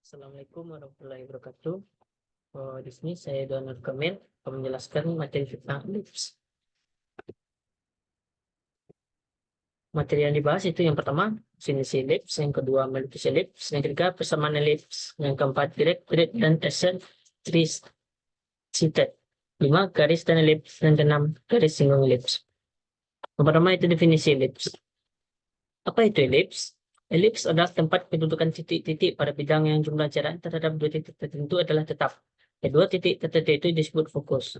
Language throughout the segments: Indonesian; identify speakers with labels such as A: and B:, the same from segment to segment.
A: Assalamualaikum warahmatullahi wabarakatuh. Di sini saya Donald Kamil akan menjelaskan materi tentang elips. Materi yang dibahas itu yang pertama, definisi elips, yang kedua, melukis elips, yang ketiga, persamaan elips, yang keempat, direct dan eccentricity. 5, garis dan elips, dan 6, garis singgung elips. Yang pertama itu definisi elips. Apa itu elips? Elips adalah tempat kedudukan titik-titik pada bidang yang jumlah jarak terhadap dua titik tertentu adalah tetap. Kedua titik tertentu itu disebut fokus.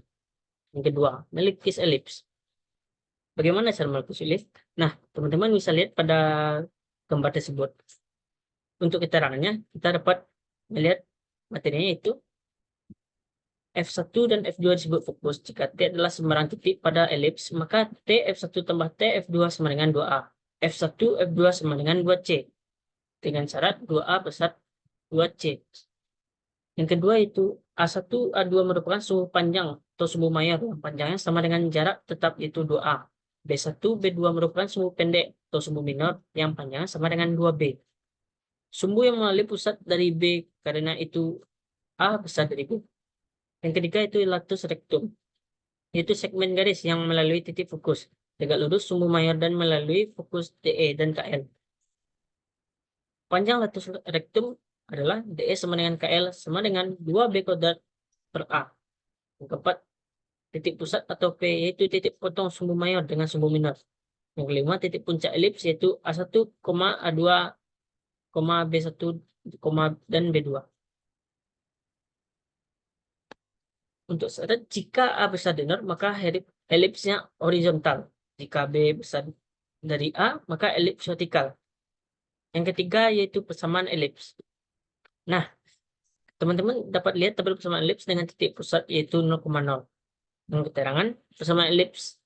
A: Yang kedua, melukis elips. Bagaimana cara melukis elips? Nah, teman-teman bisa lihat pada gambar tersebut. Untuk keterangannya, kita dapat melihat materinya itu F1 dan F2 disebut fokus. Jika T adalah sembarang titik pada elips, maka T F1 tambah T F2 sama dengan 2A. F1, F2 sama dengan 2C. Dengan syarat 2A besar 2C. Yang kedua itu A1, A2 merupakan sumbu panjang atau sumbu mayor yang panjangnya sama dengan jarak tetap itu 2A. B1, B2 merupakan sumbu pendek atau sumbu minor yang panjangnya sama dengan 2B. Sumbu yang melalui pusat dari B karena itu A besar dari B. Yang ketiga itu latus rectum, yaitu segmen garis yang melalui titik fokus. Tegak lurus sumbu mayor dan melalui fokus DE dan KL. Panjang latus rectum adalah DE sama dengan KL sama dengan 2B kuadrat per A. Yang keempat, titik pusat atau P yaitu titik potong sumbu mayor dengan sumbu minor. Yang kelima, titik puncak elips yaitu A1, A2, B1, dan B2. Untuk syarat, jika A besar dari 0, maka elipsnya horizontal. Jika B besar dari A, maka elips vertikal. Yang ketiga yaitu persamaan elips. Nah, teman-teman dapat lihat tabel persamaan elips dengan titik pusat yaitu 0,0. Dengan keterangan, persamaan elips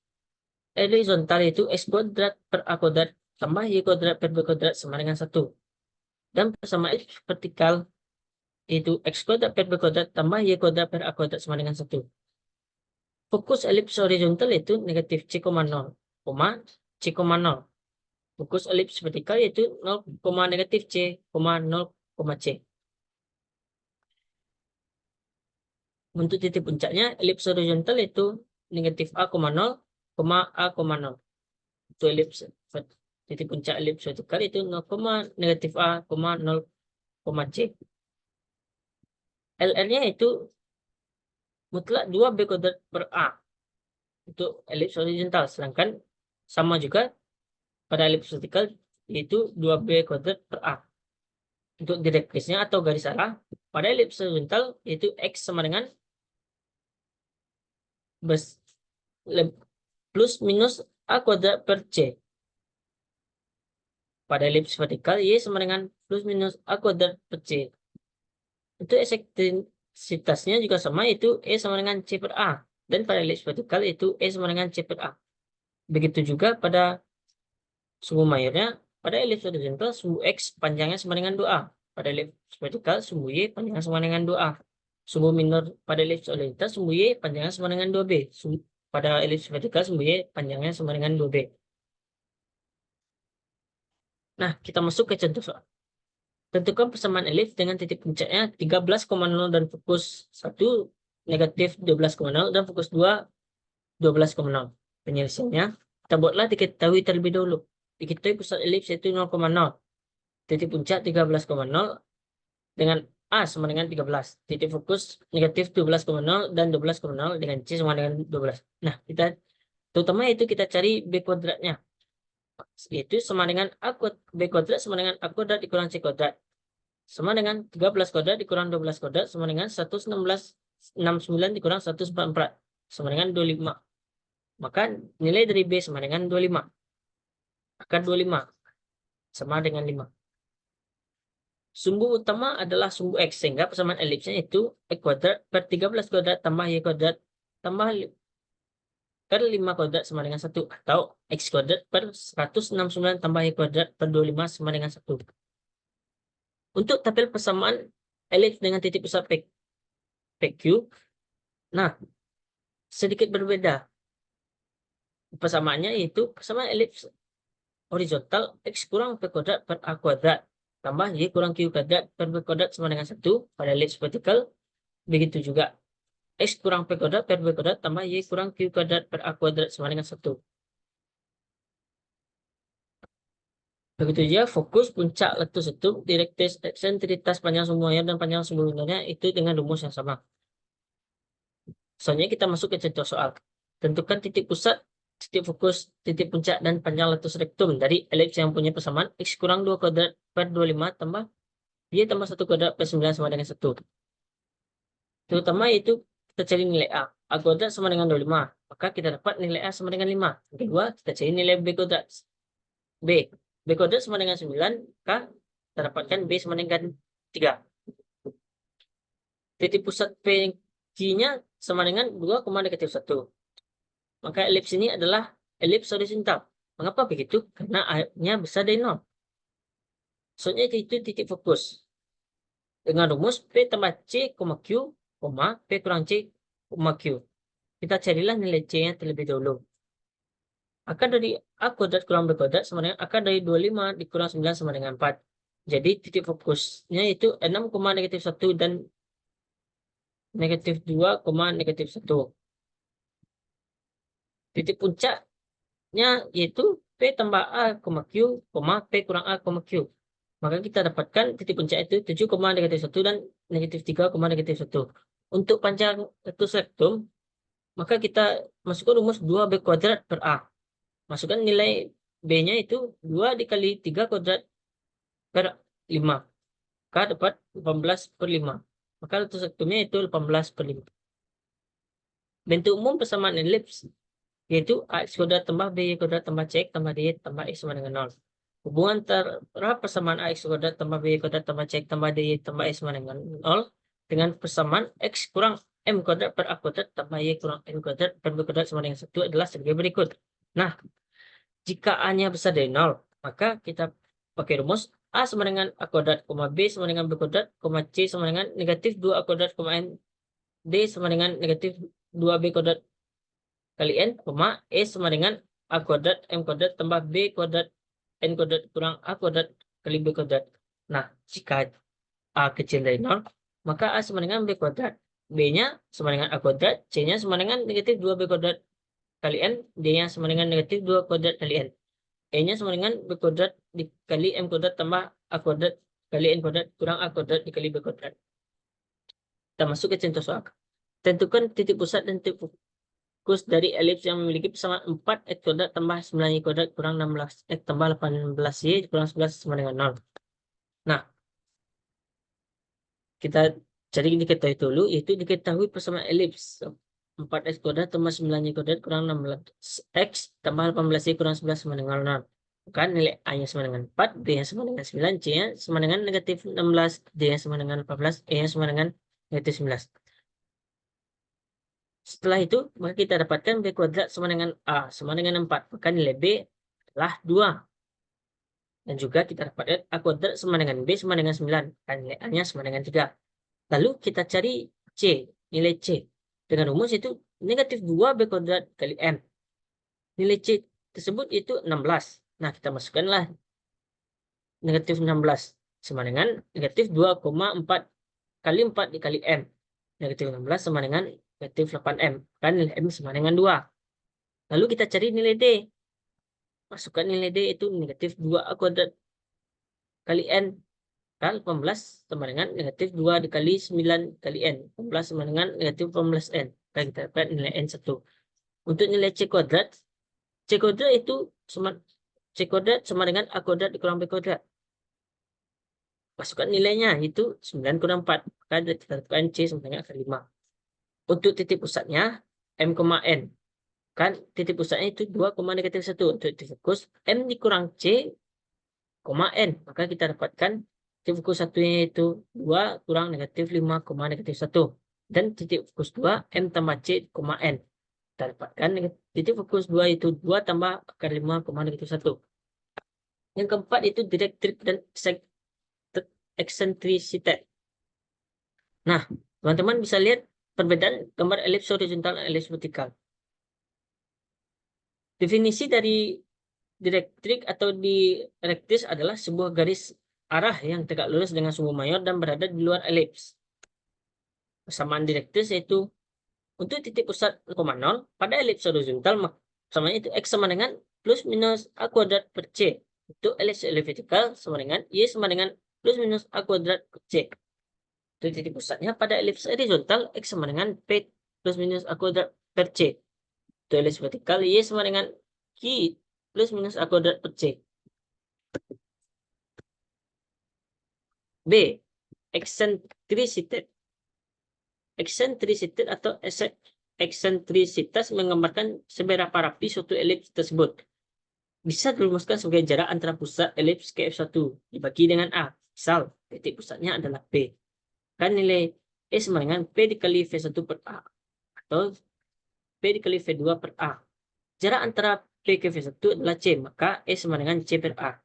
A: horizontal yaitu X kuadrat per A kuadrat tambah Y kuadrat per B kuadrat sama dengan 1. Dan persamaan elips vertikal yaitu X kuadrat per B kuadrat tambah Y kuadrat per A kuadrat sama dengan 1. Fokus elips horizontal yaitu negatif C,0, C,0. Fokus elips vertikal yaitu 0, negatif C, 0, C. Untuk titik puncaknya, elips horizontal itu negatif A,0, A,0. Untuk elips titik puncak elips vertikal itu 0, negatif A, 0, C. LR-nya itu mutlak 2B kuadrat per A untuk elips horizontal. Sedangkan sama juga pada elips vertikal yaitu 2B kuadrat per A. Untuk direktrisnya atau garis arah pada elips horizontal yaitu X sama dengan plus minus A kuadrat per C. Pada elips vertikal Y sama dengan plus minus A kuadrat per C. Itu eksentrisitasnya juga sama, itu E sama dengan C per A. Dan pada elips vertikal itu E sama dengan C per A. Begitu juga pada sumbu mayornya, pada elips horizontal sumbu X panjangnya sama dengan 2A. Pada elips vertikal sumbu Y panjangnya sama dengan 2A. Sumbu minor pada elips horizontal sumbu Y panjangnya sama dengan 2B. Pada elips vertikal sumbu Y panjangnya sama dengan 2B. Nah, kita masuk ke contoh soal. Tentukan persamaan elips dengan titik puncaknya 13,0 dan fokus 1 negatif 12,0 dan fokus 2 12,0. Penyelesaiannya, kita buatlah diketahui terlebih dahulu. Diketahui pusat elips yaitu 0,0. Titik puncak 13,0 dengan A sama dengan 13. Titik fokus negatif 12,0 dan 12,0 dengan C sama dengan 12. Nah, terutama itu kita cari B kuadratnya. Yaitu sama dengan B kuadrat sama dengan A kuadrat dikurang C kuadrat. Sama dengan 13 kuadrat dikurang 12 kuadrat sama dengan 169 dikurang 144 sama dengan 25. Maka nilai dari B sama dengan 25. Maka 25 sama dengan 5. Sumbu utama adalah sumbu X, sehingga persamaan elipsnya itu X kuadrat per 13 kuadrat tambah Y kuadrat tambah per 5 kuadrat sama dengan 1. Atau X kuadrat per 169 tambah Y kuadrat per 25 sama dengan 1. Untuk tabel persamaan elips dengan titik pusat PQ, nah, sedikit berbeda. Persamaannya yaitu persamaan elips horizontal X kurang P kuadrat per A kuadrat. tambah Y kurang Q kuadrat per B kuadrat sama dengan 1 pada elips vertikal. Begitu juga X kurang P kuadrat per B kuadrat tambah Y kurang Q kuadrat per A kuadrat sama dengan 1. Begitu juga fokus, puncak, letus itu, direktriks, eksentrikitas, panjang semuanya, dan panjang seluruhnya itu dengan rumus yang sama. Soalnya kita masuk ke contoh soal. Tentukan titik pusat, titik fokus, titik puncak, dan panjang letus rektum dari elips yang punya persamaan X kurang 2 kuadrat per 25 tambah Y tambah 1 kuadrat per 9 sama dengan 1. Terutama itu kita cari nilai A. A kuadrat sama dengan 25. Maka kita dapat nilai A sama dengan 5. Yang kedua, kita cari nilai B kuadrat. B kuadrat sama dengan 9. Maka kita dapatkan B sama dengan 3. Titik pusat PQ-nya sama dengan 2, -1. Maka elips ini adalah elips horizontal. Mengapa begitu? Karena A-nya besar dari 0. Soalnya itu titik fokus. Dengan rumus P tambah C, Q, P kurang C, Q. Kita carilah nilai C-nya terlebih dahulu. Akar dari A kuadrat kurang B kuadrat sama dengan akar dari 25 dikurang 9 sama dengan 4. Jadi titik fokusnya itu 6, -1 dan -2, -1. Titik puncaknya yaitu P tambah A, Q, P kurang A, Q. Maka kita dapatkan titik puncak itu 7, -1 dan -3, -1. Untuk panjang letus rektum, maka kita masukkan rumus 2B kuadrat per A. Masukkan nilai B-nya itu 2 dikali 3 kuadrat per 5. Maka dapat 18 per 5. Maka letus rektumnya itu 18 per 5. Bentuk umum persamaan elips yaitu AX kuadrat tambah BY kuadrat tambah CX tambah DY tambah X sama dengan 0. Hubungan antara persamaan AX kuadrat tambah BY kuadrat tambah CX tambah DY tambah X sama dengan 0 dengan persamaan X kurang M kuadrat per A kuadrat tambah Y kurang N kuadrat per B kuadrat sama dengan 1 adalah sebagai berikut. Nah, jika A-nya besar dari 0, maka kita pakai rumus A sama dengan A kuadrat, B sama dengan B kuadrat, C sama dengan negatif 2A kuadrat, N, D sama dengan negatif 2B kuadrat kali N, E sama dengan A kuadrat, M kuadrat, tambah B kuadrat, N kuadrat, kurang A kuadrat, kali B kuadrat. Nah, jika A kecil dari 0, maka A sama dengan B kuadrat. B-nya sama dengan A kuadrat, C-nya sama dengan negatif 2B kuadrat kali N, D-nya sama dengan negatif 2 kuadrat kali N. E-nya sama dengan B kuadrat dikali M kuadrat tambah A kuadrat kali N kuadrat, kurang A kuadrat dikali B kuadrat. Kita masuk ke contoh soal. Tentukan titik pusat dan titik fokus dari elips yang memiliki persamaan 4 X kuadrat tambah 9Y kuadrat kurang 16 X tambah 18Y kurang 11 sama dengan 0. Nah, kita cari diketahui dulu, yaitu diketahui persamaan elips 4X kuadrat tambah 9Y kuadrat kurang 16X tambah 18Y kurang 11 sama dengan 0. Kan nilai A-nya sama dengan 4, B-nya sama dengan 9, C-nya sama dengan negatif 16, D-nya sama dengan 14, E-nya sama dengan negatif 11. Setelah itu, maka kita dapatkan B kuadrat sama dengan A sama dengan 4. Maka nilai B adalah 2. Dan juga kita dapatkan A kuadrat sama dengan B sama dengan 9. Dan nilai A-nya sama dengan 3. Lalu kita cari C, nilai C. Dengan rumus itu negatif 2 B kuadrat kali M. Nilai C tersebut itu 16. Nah, kita masukkanlah negatif 16 sama dengan negatif 2,4 kali 4 dikali M. Negatif 16 sama dengan negatif 8M. Kan nilai M sama dengan 2. Lalu kita cari nilai D. Masukkan nilai D itu negatif 2A kuadrat kali N. Kan 18 sama dengan negatif 2 dikali 9 kali N. 18 sama dengan negatif 18N. Kan kita dapat nilai N 1. Untuk nilai C kuadrat itu C kuadrat sama dengan A kuadrat dikurang B kuadrat. Masukkan nilainya itu 9 kurang 4. Maka kita dapatkan C sama dengan akar 5. Untuk titik pusatnya M, N. Kan titik pusatnya itu 2, negatif 1. Untuk titik fokus M dikurang C, N. Maka kita dapatkan titik fokus satunya itu 2 kurang negatif 5, negatif 1. Dan titik fokus 2 M tambah C, N. Kita dapatkan titik fokus 2 itu 2 tambah akar 5, negatif 1. Yang keempat itu direktrik dan eksentrisitas. Nah, teman-teman bisa lihat perbedaan gambar elips horizontal dan elips vertikal. Definisi dari direktrik atau direktris adalah sebuah garis arah yang tegak lurus dengan sumbu mayor dan berada di luar elips. Persamaan direktris yaitu untuk titik pusat 0,0 pada elips horizontal, persamaan itu X sama dengan plus minus A kuadrat per C. Untuk elips vertikal sama dengan Y sama dengan plus minus A kuadrat per C. Untuk titik pusatnya pada elips horizontal, X sama dengan P plus minus A kuadrat per C. Untuk elips vertikal, Y sama dengan Q plus minus A kuadrat per C. B. Eccentricity. Eccentricity atau eksentrisitas menggambarkan seberapa rapi suatu elips tersebut. Bisa dirumuskan sebagai jarak antara pusat elips ke F1 dibagi dengan A. Misal, titik pusatnya adalah P. Kan nilai E sama dengan P dikali V1 per A. Atau P dikali V2 per A. Jarak antara P ke V1 adalah C, maka E sama dengan C per A.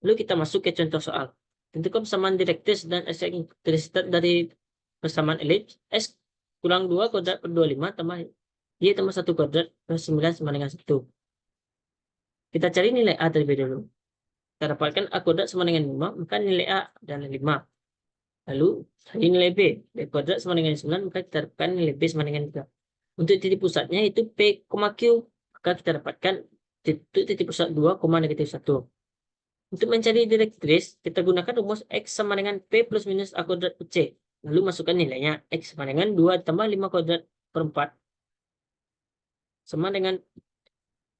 A: Lalu kita masuk ke contoh soal. Tentukan persamaan direktris dan eksentrisitas dari persamaan elips. S kurang 2 kuadrat per 25 tambah Y tambah 1 kuadrat per 9 sama dengan 1. Kita cari nilai A terlebih dahulu. Kita dapatkan A kuadrat sama dengan 5, maka nilai A adalah 5. Lalu cari nilai B. B kuadrat sama dengan 9, maka kita dapatkan nilai B sama dengan 3. Untuk titik pusatnya itu P, Q, maka kita dapatkan titik pusat 2, negatif 1. Untuk mencari direktris, kita gunakan rumus X sama dengan P plus minus A kuadrat per C. Lalu masukkan nilainya. X sama dengan 2 tambah 5 kuadrat per 4. Sama dengan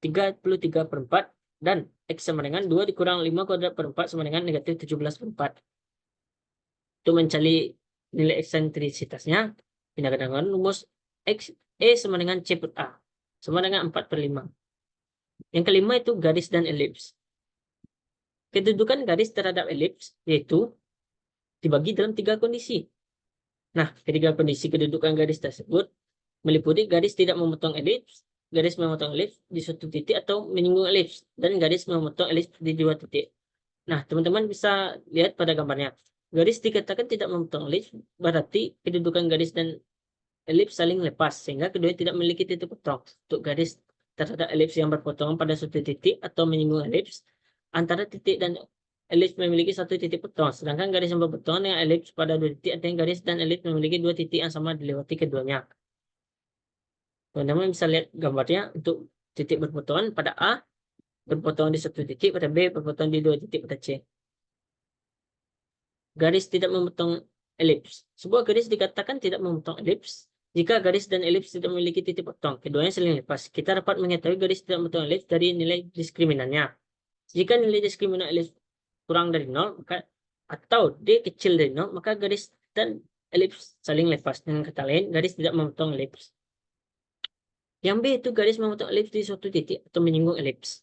A: 33 per 4. Dan X sama dengan 2 dikurang 5 kuadrat per 4 sama dengan negatif 17 per 4. Untuk mencari nilai eksentrisitasnya, kita gunakan rumus X E sama dengan C per A. Sama dengan 4 per 5. Yang kelima itu garis dan elips. Kedudukan garis terhadap elips yaitu dibagi dalam 3 kondisi. Nah, ketiga kondisi kedudukan garis tersebut meliputi garis tidak memotong elips, garis memotong elips di suatu titik atau menyinggung elips, dan garis memotong elips di 2 titik. Nah, teman-teman bisa lihat pada gambarnya. Garis dikatakan tidak memotong elips, berarti kedudukan garis dan elips saling lepas, sehingga keduanya tidak memiliki titik potong. Untuk garis terhadap elips yang berpotongan pada suatu titik atau menyinggung elips, antara titik dan elips memiliki satu titik potong, sedangkan garis yang berpotongan dengan elips pada 2 titik atau garis dan elips memiliki 2 titik yang sama dilewati keduanya. Teman-teman bisa lihat gambarnya. Untuk titik berpotongan pada A berpotongan di 1 titik, pada B berpotongan di 2 titik, pada C. Garis tidak memotong elips. Sebuah garis dikatakan tidak memotong elips jika garis dan elips tidak memiliki titik potong, keduanya saling lepas. Kita dapat mengetahui garis tidak memotong elips dari nilai diskriminannya. Jika nilai diskriminan elips kurang dari 0, maka atau D kecil dari 0, maka garis dan elips saling lepas. Dengan kata lain, garis tidak memotong elips. Yang B itu garis memotong elips di suatu titik atau menyinggung elips.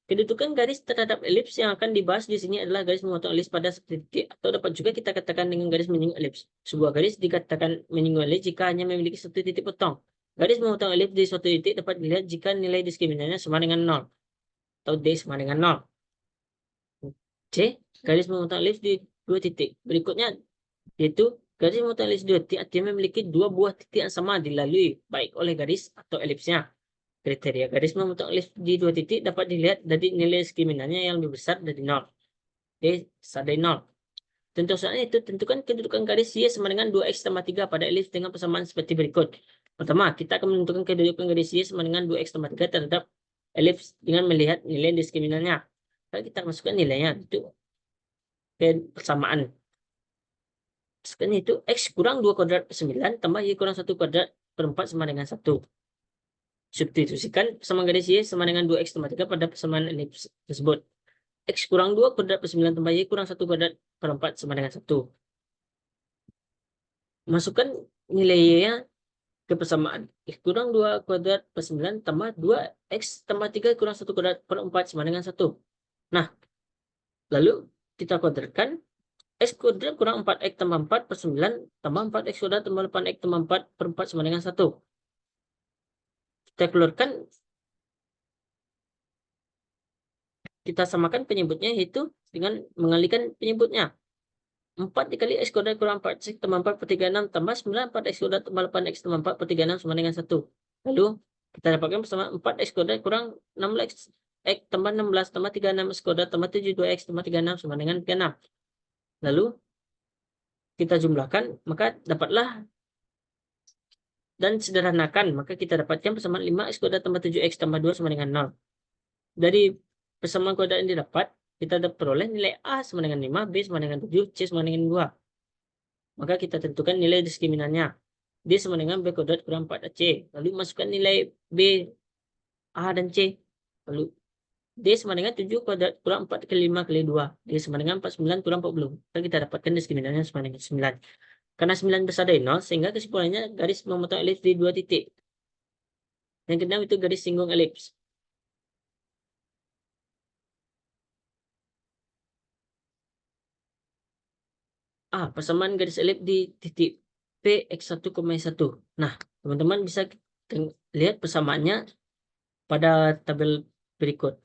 A: Kedudukan garis terhadap elips yang akan dibahas di sini adalah garis memotong elips pada satu titik, atau dapat juga kita katakan dengan garis menyinggung elips. Sebuah garis dikatakan menyinggung elips jika hanya memiliki satu titik potong. Garis memotong elips di suatu titik dapat dilihat jika nilai diskriminannya sama dengan 0 atau D sama dengan 0. C. Garis memotong elips di 2 titik. Berikutnya yaitu garis memotong elips di 2 titik artinya memiliki 2 buah titik yang sama dilalui baik oleh garis atau elipsnya. Kriteria garis memotong elips di 2 titik dapat dilihat dari nilai diskriminannya yang lebih besar dari 0. D besar dari 0. Contoh soalnya itu, tentukan kedudukan garis Y sama dengan 2x tambah 3 pada elips dengan persamaan seperti berikut. Pertama, kita akan menentukan kedudukan garis Y sama dengan 2x tambah 3 terhadap elips dengan melihat nilai diskriminannya. Kalau kita masukkan nilainya itu ke persamaan. Sekarang itu X kurang 2 kuadrat per 9 tambah Y kurang 1 kuadrat per 4 sama dengan 1. Substitusikan persamaan garis Y sama dengan 2x tambah 3 pada persamaan elips tersebut. X kurang 2 kuadrat per 9 tambah Y kurang 1 kuadrat per 4 sama dengan 1. Masukkan nilai Y-nya ke persamaan. X kurang 2 kuadrat per 9 tambah 2x tambah 3 kurang 1 kuadrat per 4 sama dengan 1. Nah, lalu kita kuadratkan. X kuadrat kurang 4x tambah 4 per 9 tambah 4x kuadrat tambah 8x tambah 4 per 4 sama dengan 1. Kita keluarkan, kita samakan penyebutnya yaitu dengan mengalihkan penyebutnya. 4 dikali x kuadrat kurang 4x tambah 4 per 36 tambah 9 4x kuadrat tambah 8x tambah 4 per 36 sama dengan 1. Lalu kita dapatkan bersama 4x kuadrat kurang 16 X tambah 16 tambah 36 X kuadrat tambah 72X tambah 36 sama dengan 36. Lalu kita jumlahkan, maka dapatlah dan sederhanakan, maka kita dapatkan persamaan 5X kuadrat tambah 7X tambah 2 sama dengan 0. Dari persamaan kuadrat yang didapat, kita dapat peroleh nilai A sama dengan 5, B sama dengan 7, C sama dengan 2. Maka kita tentukan nilai diskriminannya. D sama dengan B kuadrat kurang 4AC. Lalu masukkan nilai B, A, dan C. Lalu D sama dengan 7 kuadrat kurang 4 kali 5 kali 2. D sama dengan 49 kurang 40. Maka kita dapatkan diskriminannya sama dengan 9. Karena 9 besar dari 0, sehingga kesimpulannya garis memotong elips di 2 titik. Yang keenam itu garis singgung elips. Persamaan garis elips di titik P X1, Y1. Nah, teman-teman bisa lihat persamaannya pada tabel berikut.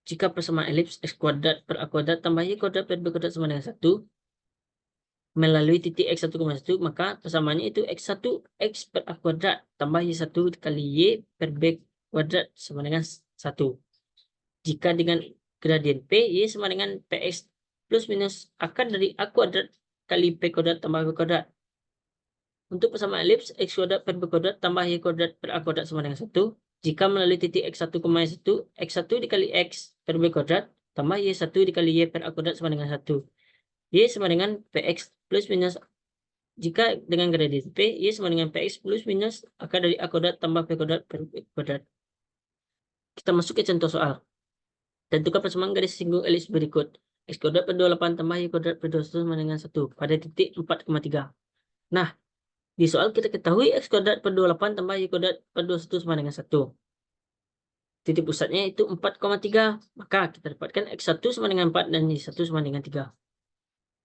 A: Jika persamaan elips X kuadrat per A kuadrat tambah Y kuadrat per B kuadrat sama dengan 1, melalui titik X1, Y1, maka persamaannya itu X1 X per A kuadrat tambah Y1 kali Y per B kuadrat sama dengan 1. Jika dengan gradien P, Y sama dengan PX plus minus akar dari A kuadrat kali P kuadrat tambah B kuadrat. Untuk persamaan elips X kuadrat per B kuadrat tambah Y kuadrat per A kuadrat sama dengan 1. Jika melalui titik X1, Y1, X1 dikali X per B kuadrat tambah Y1 dikali Y per A kuadrat sama dengan 1. Y sama dengan PX plus minus, jika dengan gradien P, Y sama dengan PX plus minus akar dari A kuadrat tambah P kuadrat per B kuadrat. Kita masuk ke contoh soal. Tentukan persamaan garis singgung elips berikut. X kuadrat per 28 tambah Y kuadrat per 21 sama dengan 1 pada titik 4,3. Nah, di soal kita ketahui X kuadrat per 28 tambah Y kuadrat per 21 sama dengan 1. Titik pusatnya itu 4,3. Maka kita dapatkan X1 sama dengan 4 dan Y1 sama dengan 3.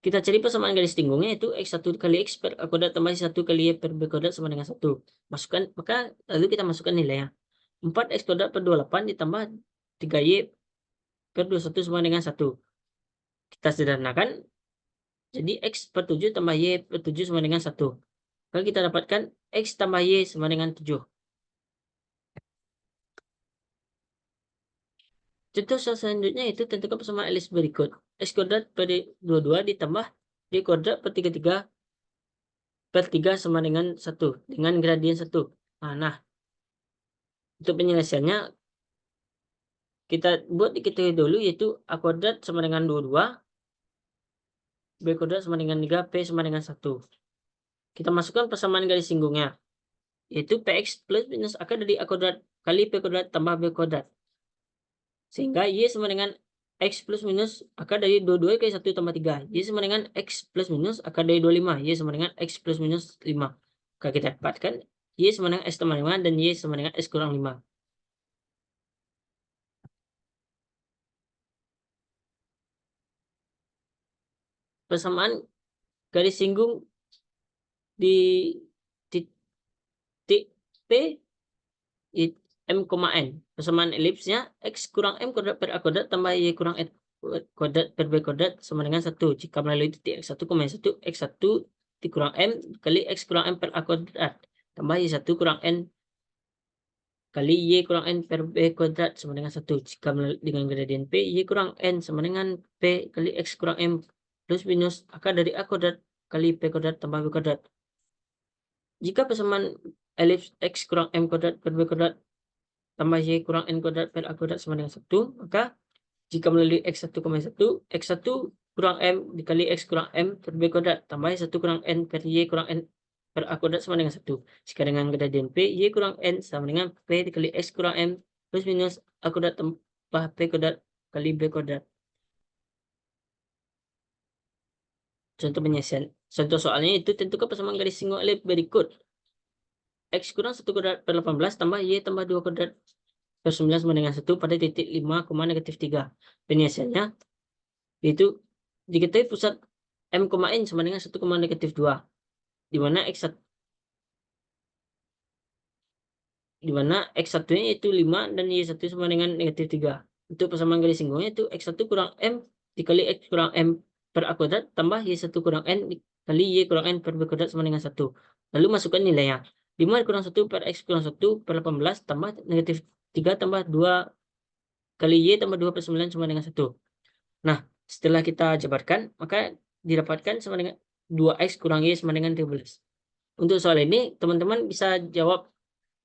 A: Kita cari persamaan garis singgungnya itu X1 kali X per A kuadrat tambah Y1 kali Y per B kuadrat sama dengan 1. Masukkan, maka lalu kita masukkan nilainya. 4X kuadrat per 28 ditambah 3Y per 21 sama dengan 1. Kita sederhanakan, jadi X per 7 tambah Y per 7 sama dengan 1. Maka kita dapatkan X tambah Y sama dengan 7. Contoh selanjutnya itu tentukan persamaan elips berikut. X kuadrat per 22 ditambah Y kuadrat per 33 per 3 sama dengan 1 dengan gradien 1. Nah, untuk penyelesaiannya kita buat diketahui dulu, yaitu A kuadrat sama dengan 22, B kuadrat sama dengan 3, P sama dengan 1. Kita masukkan persamaan garis singgungnya, yaitu PX plus minus akar dari A kuadrat kali P kuadrat tambah B kuadrat. Sehingga Y sama dengan X plus minus akar dari 22 kali 1 tambah 3. Y sama dengan X plus minus akar dari 25. Y sama dengan X plus minus 5. Maka kita dapatkan Y sama dengan X tambah 5 dan Y sama dengan X kurang 5. Persamaan garis singgung di titik P M, N. Persamaan elipsnya X kurang M kuadrat per A kuadrat tambah Y kurang N kuadrat per B kuadrat sama dengan 1. Jika melalui titik X1, X1 dikurang M kali X kurang M per A kuadrat tambah Y1 kurang N kali Y kurang N per B kuadrat sama dengan 1. Jika dengan gradien P, Y kurang N sama dengan P kali X kurang M plus minus akar dari A kuadrat kali P kuadrat tambah B kuadrat. Jika persamaan elips X kurang M kuadrat per B kuadrat tambah Y kurang N kuadrat per A kuadrat sama dengan 1, maka jika melalui X1, X1 kurang M dikali X kurang M per B kuadrat tambah Y1 kurang N per Y kurang N per A kuadrat sama dengan 1. Jika dengan gradien P, Y kurang N sama dengan P dikali X kurang M plus minus A kuadrat tambah P kuadrat kali B kuadrat. Contoh penyelesaian. Contoh soalnya itu tentukan persamaan garis singgung elips berikut. X kurang 1 kuadrat per 18 tambah Y tambah 2 kuadrat per 9 sama dengan 1 pada titik 5, negatif 3. Penyelesaiannya yaitu diketahui pusat M, N sama dengan 1, negatif 2. Di mana X1-nya yaitu 5 dan Y1 sama dengan negatif 3. Untuk persamaan garis singgungnya itu X1 kurang M dikali X kurang M per A kuadrat tambah Y1 kurang N dikali Y kurang N per B kuadrat sama dengan 1. Lalu masukkan nilainya. 5 kurang 1 per X kurang 1 per 18 tambah negatif 3 tambah 2 kali Y tambah 2 plus 9 sama dengan 1. Nah, setelah kita jabarkan, maka didapatkan sama dengan 2X kurang Y sama dengan 13. Untuk soal ini, teman-teman bisa jawab,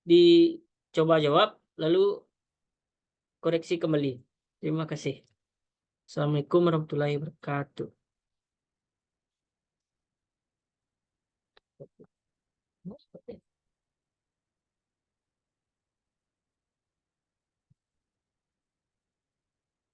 A: dicoba jawab, lalu koreksi kembali. Terima kasih. Assalamualaikum warahmatullahi wabarakatuh.